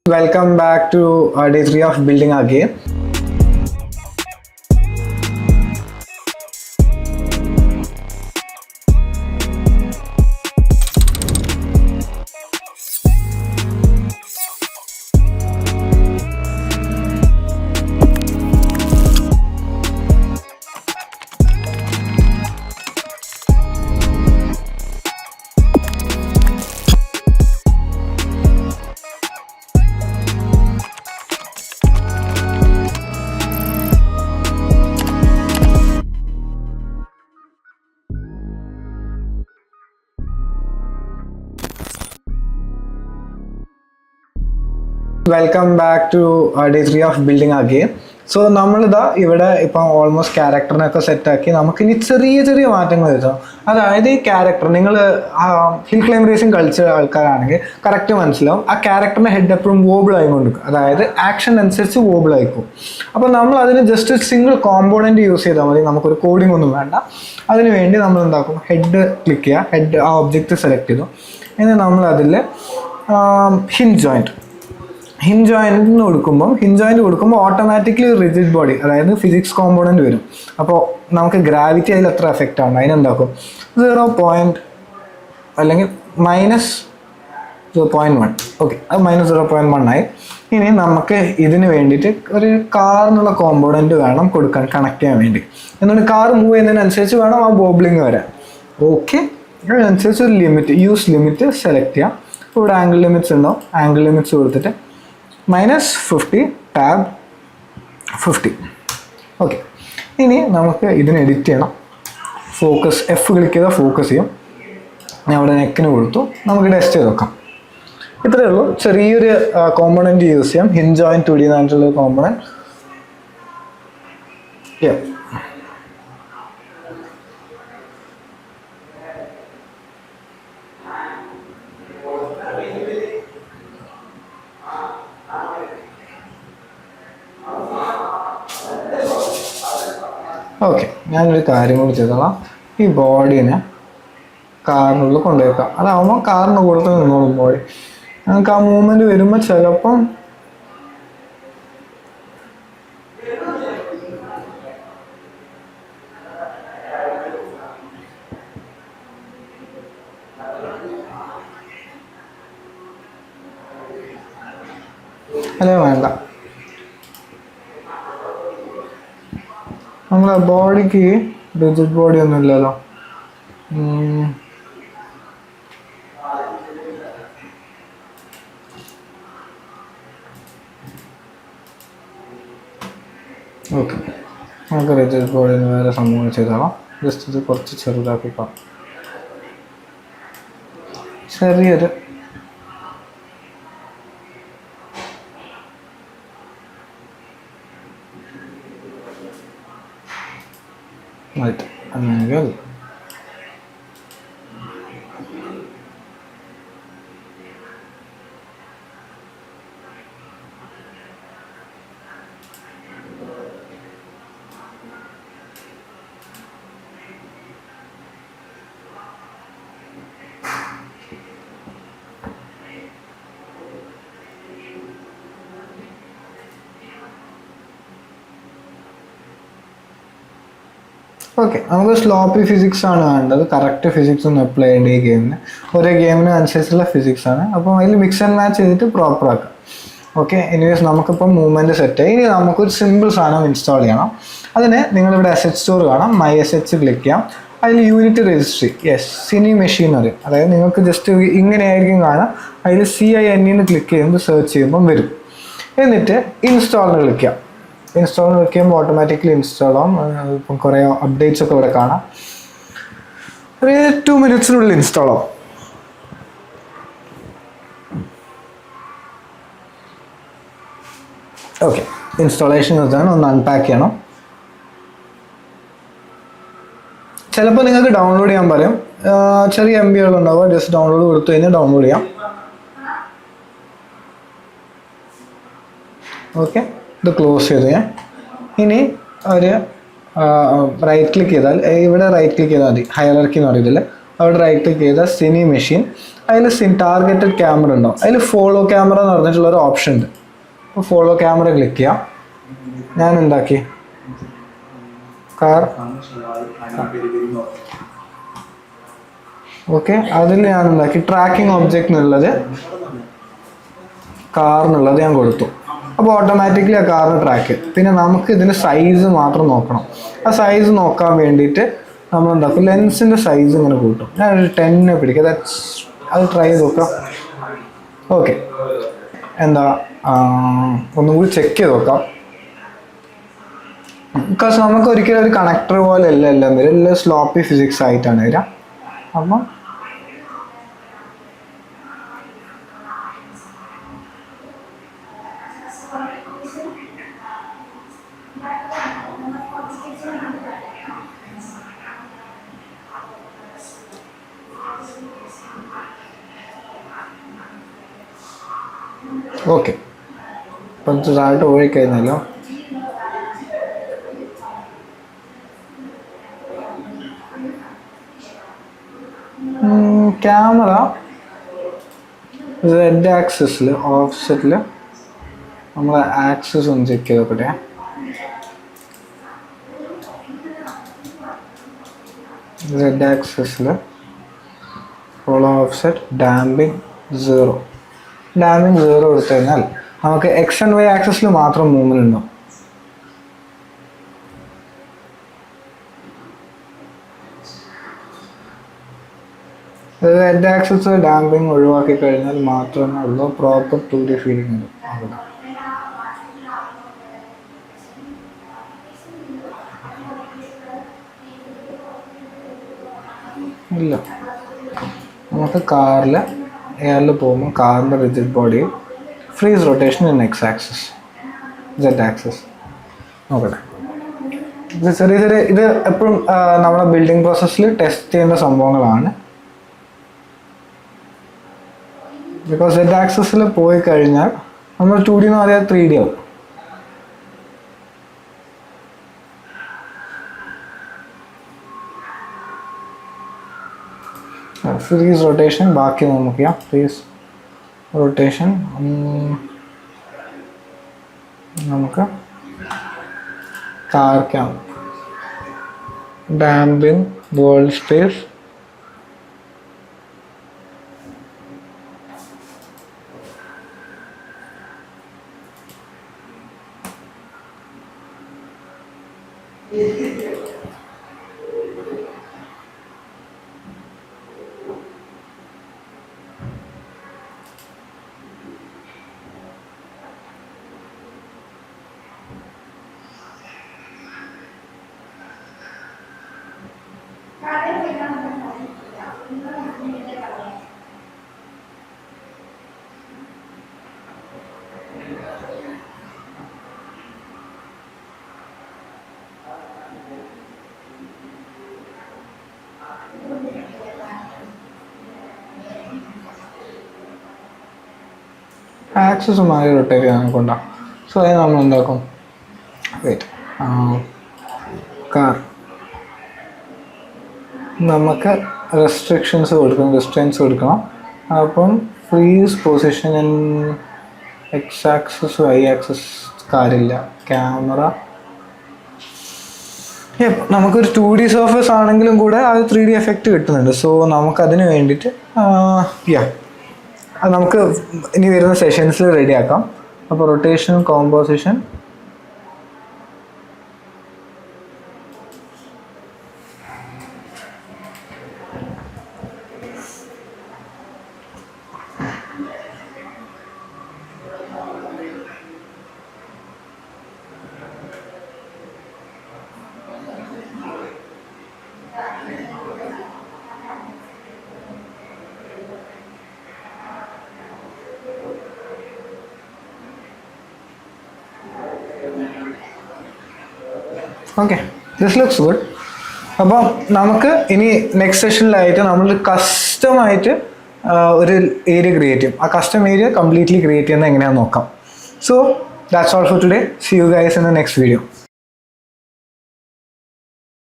Welcome back to day 3 of building again. Welcome back to day 3 of building again. So നമ്മളിതാ ഇവിടെ ഇപ്പം almost ക്യാരക്ടറിനൊക്കെ സെറ്റാക്കി നമുക്കിനി ചെറിയ ചെറിയ മാറ്റങ്ങൾ വരുത്താം. അതായത് ഈ ക്യാരക്ടർ നിങ്ങൾ ഹിൽ ക്ലൈംബ് റേസിംഗ് കളിച്ച ആൾക്കാരാണെങ്കിൽ കറക്റ്റ് മനസ്സിലാവും. ആ ക്യാരക്ടറിൻ്റെ ഹെഡ് എപ്പോഴും വോബിൾ ആയിക്കൊണ്ടിരിക്കും, അതായത് ആക്ഷൻ അനുസരിച്ച് വോബിൾ ആയിക്കും. അപ്പോൾ നമ്മൾ അതിന് ജസ്റ്റ് സിംഗിൾ കോമ്പോണൻറ്റ് യൂസ് ചെയ്താൽ മതി, നമുക്കൊരു കോഡിംഗ് ഒന്നും വേണ്ട. അതിന് വേണ്ടി നമ്മൾ എന്താക്കും, ഹെഡ് ക്ലിക്ക് ചെയ്യുക, ഹെഡ് ആ ഒബ്ജക്റ്റ് സെലക്ട് ചെയ്തു. ഇനി നമ്മൾ അതിൽ ഹിഞ്ച് ജോയിൻറ്റിന് കൊടുക്കുമ്പോൾ ഓട്ടോമാറ്റിക്കലി റിജിഡ് ബോഡി, അതായത് ഫിസിക്സ് കോമ്പോണൻറ്റ് വരും. അപ്പോൾ നമുക്ക് ഗ്രാവിറ്റി അതിൽ എത്ര എഫക്റ്റ് ആണ് അതിനെന്താക്കും 0. അല്ലെങ്കിൽ -0.1. ഓക്കെ, അത് -0.1 ആയി. ഇനി നമുക്ക് ഇതിന് വേണ്ടിയിട്ട് ഒരു കാറിനുള്ള കോമ്പോണൻറ്റ് വേണം കൊടുക്കാൻ, കണക്ട് ചെയ്യാൻ വേണ്ടി. എന്നിട്ട് കാർ മൂവ് ചെയ്യുന്നതിനനുസരിച്ച് വേണം ആ ബോബ്ലിങ് വരാൻ. ഓക്കെ, അതിനനുസരിച്ച് ഒരു ലിമിറ്റ് സെലക്ട് ചെയ്യാം. ഇവിടെ ആംഗിൾ ലിമിറ്റ്സ് ഉണ്ടാവും, ആംഗിൾ ലിമിറ്റ്സ് കൊടുത്തിട്ട് -50 ടാബ് 50. ഓക്കെ, ഇനി നമുക്ക് ഇതിന് എഡിറ്റ് ചെയ്യണം. ഫോക്കസ് F ക്ലിക്ക് ചെയ്താൽ ഫോക്കസ് ചെയ്യും. ഞാൻ അവിടെ നെക്കിന് കൊടുത്തു, നമുക്ക് ടെസ്റ്റ് ചെയ്ത് നോക്കാം. ഇത്രയേ ഉള്ളൂ. ചെറിയൊരു കോമ്പോണൻറ്റ് യൂസ് ചെയ്യാം, ഹിഞ്ച് ജോയിൻ 2D എന്നായിട്ടുള്ള കോമ്പോണൻറ്റ്. ഓക്കെ, ഞാനൊരു കാര്യം കൂടി ചെയ്തോളാം. ഈ ബോഡീനെ കാറിനുള്ളിൽ കൊണ്ടുവയ്ക്കാം. അതാവുമ്പോൾ കാറിന് കൊടുത്ത് നിന്നോളും ബോഡി. നമുക്ക് ആ മൂവ്മെൻറ്റ് വരുമ്പോൾ ചിലപ്പം അല്ലേ വേണ്ട, നമ്മളെ ബോഡിക്ക് റിജിഡ് ബോഡി ഒന്നും ഇല്ലല്ലോ. ഓക്കെ, നമുക്ക് റിജിഡ് ബോഡിന് വേറെ സംഭവം ചെയ്തോളാം. ജസ്റ്റ് ഇത് കുറച്ച് ചെറുതാക്കിക്കാം. ചെറിയൊരു അല്ലെങ്കിൽ ഓക്കെ, നമുക്ക് സ്ലോപ്പി ഫിസിക്സ് ആണ് വേണ്ടത്. കറക്റ്റ് ഫിസിക്സ് ഒന്നും അപ്ലൈ ചെയ്യേണ്ട ഈ ഗെയിമിന്. ഒരേ ഗെയിമിന് അനുസരിച്ചുള്ള ഫിസിക്സ് ആണ്. അപ്പോൾ അതിൽ മിക്സ് ആൻഡ് മാച്ച് ചെയ്തിട്ട് പ്രോപ്പർ ആക്കാം. ഓക്കെ, എനിവേസ് നമുക്കിപ്പോൾ മൂവ്മെൻറ്റ് സെറ്റായി. ഇനി നമുക്കൊരു സിമ്പിൾ സാധനം ഇൻസ്റ്റാൾ ചെയ്യണം. അതിന് നിങ്ങളിവിടെ അസറ്റ് സ്റ്റോർ കാണാം, മൈ അസറ്റ്സ് ക്ലിക്ക് ചെയ്യാം. അതിൽ യൂണിറ്റ് രജിസ്ട്രി, സിനി മെഷീനറി, അതായത് നിങ്ങൾക്ക് ജസ്റ്റ് ഇങ്ങനെയായിരിക്കും കാണാം. അതിൽ CINE ക്ലിക്ക് ചെയ്യുമ്പോൾ സെർച്ച് ചെയ്യുമ്പം വരും. എന്നിട്ട് ഇൻസ്റ്റാളിന് ക്ലിക്ക് ചെയ്യാം. ഇൻസ്റ്റാൾ ചെയ്യുമ്പോൾ ഓട്ടോമാറ്റിക്കലി ഇൻസ്റ്റാൾ ആവും. ഇപ്പം കുറേ അപ്ഡേറ്റ്സ് ഒക്കെ ഇവിടെ കാണാം. ഒരു 2 മിനിറ്റ്സിനുള്ളിൽ ഇൻസ്റ്റാൾ ആവും. ഓക്കെ, ഇൻസ്റ്റാളേഷൻ വെച്ചാണ് ഒന്ന് അൺപാക്ക് ചെയ്യണം. ചിലപ്പോൾ നിങ്ങൾക്ക് ഡൗൺലോഡ് ചെയ്യാൻ പറയും. ചെറിയ MB ഉണ്ടാവുക, ജസ്റ്റ് ഡൗൺലോഡ് കൊടുത്തു കഴിഞ്ഞാൽ ഡൗൺലോഡ് ചെയ്യാം. ഓക്കെ, ഇത് ക്ലോസ് ചെയ്ത് ഞാൻ ഇനി ഒരു റൈറ്റ് ക്ലിക്ക് ചെയ്താൽ ഇവിടെ റൈറ്റ് ക്ലിക്ക് ചെയ്താൽ മതി. ഹയറാർക്കി എന്ന് പറയുന്നില്ല, അവിടെ റൈറ്റ് ക്ലിക്ക് ചെയ്താൽ സിനി മെഷീൻ, അതിൽ ടാർഗറ്റഡ് ക്യാമറ ഉണ്ടാവും. അതിൽ ഫോളോ ക്യാമറ എന്ന് പറഞ്ഞിട്ടുള്ളൊരു ഓപ്ഷൻ ഉണ്ട്. അപ്പോൾ ഫോളോ ക്യാമറ ക്ലിക്ക് ചെയ്യാം. ഞാൻ എന്താക്കി കാർ, ഓക്കെ, അതിൽ ഞാൻ എന്താക്കി ട്രാക്കിംഗ് ഒബ്ജക്റ്റ് എന്നുള്ളത് കാറിനുള്ളത് ഞാൻ കൊടുത്തു. അപ്പോൾ ഓട്ടോമാറ്റിക്കലി ആ കാറിന് ട്രാക്ക് ചെയ്യും. പിന്നെ നമുക്ക് ഇതിൻ്റെ സൈസ് മാത്രം നോക്കണം. ആ സൈസ് നോക്കാൻ വേണ്ടിയിട്ട് നമ്മൾ എന്താക്കും, ലെൻസിൻ്റെ സൈസ് ഇങ്ങനെ കൂട്ടും. ഞാൻ ഒരു 10 പിടിക്കുക. അത് ട്രൈ ചെയ്ത് നോക്കാം. ഓക്കെ, എന്താ ഒന്നും കൂടി ചെക്ക് ചെയ്ത് നോക്കാം. ബിക്കോസ് നമുക്ക് ഒരിക്കലും ഒരു കണക്ടർ പോലെ എല്ലാം വരും, എല്ലാം സ്ലോപ്പി ഫിസിക്സ് ആയിട്ടാണ് വരിക. അപ്പം ഓക്കെ, ഇപ്പം താഴോട്ട് പോയിക്കഴിഞ്ഞാലോ ക്യാമറ റെഡ് ആക്സിസിൽ ഓഫ്സെറ്റിൽ നമ്മളെ ആക്സിസ് ഒന്ന് ചെക്ക് ചെയ്ത് നോക്കട്ടെ. റെഡ് ആക്സിസിൽ ഫോളോ ഓഫ്സെറ്റ് ഡാമ്പിങ് 0 കൊടുത്തു കഴിഞ്ഞാൽ നമുക്ക് എക്സ് ആൻഡ് വൈ ആക്സിസിൽ മാത്രം മൂവ്മെന്റ് ഉണ്ടാവും. റെഡ് ആക്സിസ് ഡാമ്പിങ് ഒഴിവാക്കി കഴിഞ്ഞാൽ മാത്രമേ ഉള്ളൂ പ്രോപ്പർ 2D ഫീലിംഗ് അവിടെ. ഇല്ല, നമുക്ക് കാറിൽ എയറിൽ പോകുമ്പോൾ കാറിൻ്റെ റിജിഡ് ബോഡിയിൽ freeze rotation in x axis, z axis നോക്കട്ടെ. ഇത് ചെറിയ ഇത് എപ്പോഴും നമ്മുടെ ബിൽഡിംഗ് പ്രോസസ്സിൽ ടെസ്റ്റ് ചെയ്യുന്ന സംഭവങ്ങളാണ്. ബിക്കോസ് സെഡ് ആക്സിസിൽ പോയി കഴിഞ്ഞാൽ നമ്മൾ 2D എന്ന് പറയാൻ 3D ആവും. ഫ്രീസ് റൊട്ടേഷൻ ബാക്കി നമുക്ക് ചെയ്യാം. ഫ്രീസ് റൊട്ടേഷൻ നമുക്ക് car cam, damping world space, access മാറി റൊട്ടേറ്റ് ചെയ്യാൻ കൊണ്ടാണ്. സോ അത് നമ്മൾ എന്താക്കും, വെയിറ്റ്, കാർ നമുക്ക് റെസ്ട്രിക്ഷൻസ് കൊടുക്കണം. അപ്പം freeze position in x axis y axis കാര്യമില്ല. ക്യാമറ നമുക്കൊരു 2D സർഫേസ് ആണെങ്കിലും കൂടെ അത് 3D എഫക്റ്റ് കിട്ടുന്നുണ്ട്. സോ നമുക്കതിന് വേണ്ടിയിട്ട് അത് നമുക്ക് ഇനി വരുന്ന സെഷൻസിൽ റെഡിയാക്കാം. അപ്പോൾ rotation, composition, okay, this looks good. അപ്പം നമുക്ക് ഇനി നെക്സ്റ്റ് സെഷനിലായിട്ട് നമ്മൾ കസ്റ്റമായിട്ട് ഒരു ഏരിയ ക്രിയേറ്റ് ചെയ്യും. ആ കസ്റ്റം ഏരിയ കംപ്ലീറ്റ്ലി ക്രിയേറ്റ് ചെയ്യുന്നത് എങ്ങനെയാണെന്ന് നോക്കാം. So that's all for today. See you guys in the next video.